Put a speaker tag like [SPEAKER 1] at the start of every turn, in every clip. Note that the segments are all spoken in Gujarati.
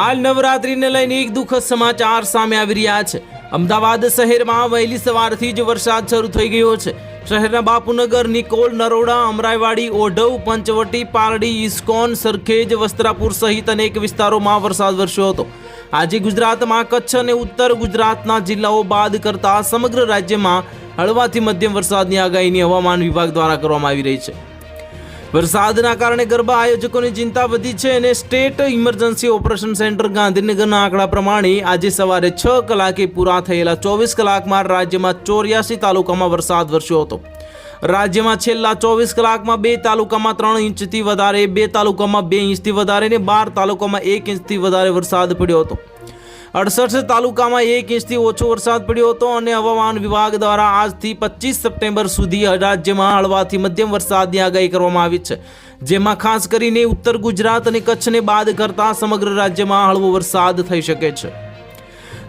[SPEAKER 1] હાલ નવરાત્રીને લઈને એક દુઃખદ સમાચાર સામે આવી રહ્યા છે। અમદાવાદ શહેરમાં વહેલી સવારથી જ વરસાદ શરૂ થઈ ગયો છે। શહેરના બાપુનગર, નિકોલ, નરોડા, અમરાઈવાડી, ઓઢવ, પંચવટી, પારડી, ઇસ્કોન, સરખેજ, વસ્ત્રાપુર સહિત અનેક વિસ્તારોમાં વરસાદ વરસ્યો હતો। આજે ગુજરાતમાં કચ્છ અને ઉત્તર ગુજરાતના જિલ્લાઓ બાદ કરતા સમગ્ર રાજ્યમાં હળવાથી મધ્યમ વરસાદની આગાહીની હવામાન વિભાગ દ્વારા કરવામાં આવી રહી છે। વરસાદના કારણે ગરબા આયોજકોની ચિંતા વધી છે અને સ્ટેટ ઇમરજન્સી ઓપરેશન સેન્ટર ગાંધીનગરના આંકડા પ્રમાણે આજે સવારે 6 કલાકે પૂરા થયેલા 24 કલાકમાં રાજ્યમાં 84 તાલુકામાં વરસાદ વરસ્યો હતો। રાજ્યમાં છેલ્લા 24 કલાકમાં 2 તાલુકામાં 3 ઇંચથી વધારે, 2 તાલુકામાં 2 ઇંચથી વધારે અને 12 તાલુકામાં 1 ઇંચથી વધારે વરસાદ પડ્યો હતો। 68 તાલુકામાં 1 ઇંચથી ઓછો વરસાદ પડ્યો હતો અને હવામાન વિભાગ દ્વારા આજથી 25 સપ્ટેમ્બર સુધી રાજ્યમાં હળવાથી મધ્યમ વરસાદની આગાહી કરવામાં આવી છે, જેમાં ખાસ કરીને ઉત્તર ગુજરાત અને કચ્છને બાદ કરતા સમગ્ર રાજ્યમાં હળવો વરસાદ થઈ શકે છે।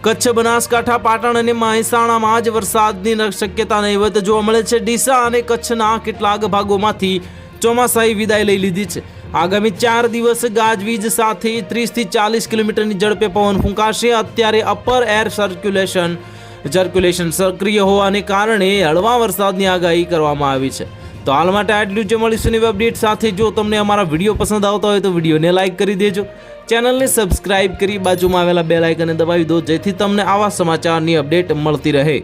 [SPEAKER 1] કચ્છ, બનાસકાંઠા, પાટણ અને મહેસાણામાં જ વરસાદની શક્યતા નહીવત જોવા મળે છે। ડીસા અને કચ્છના કેટલાક ભાગોમાંથી ચોમાસાએ વિદાય લઈ લીધી છે। આગામી 4 દિવસ ગાજવીજ સાથે 30 થી 40 કિલોમીટરની ઝડપે પવન ફૂંકાશે। અત્યારે અપર એર સર્ક્યુલેશન સક્રિય હોવાને કારણે હળવા વરસાદની આગાહી કરવામાં આવી છે। તો હાલ માટે આટલું જ। મળીશું નવી અપડેટ સાથે। જો તમને અમારા વિડીયો પસંદ આવતા હોય તો વિડીયોને લાઇક કરી દેજો, ચેનલને સબસ્ક્રાઇબ કરી બાજુમાં આવેલા બેલ આઇકનને દબાવી દો, જેથી તમને આવા સમાચારની અપડેટ મળતી રહે।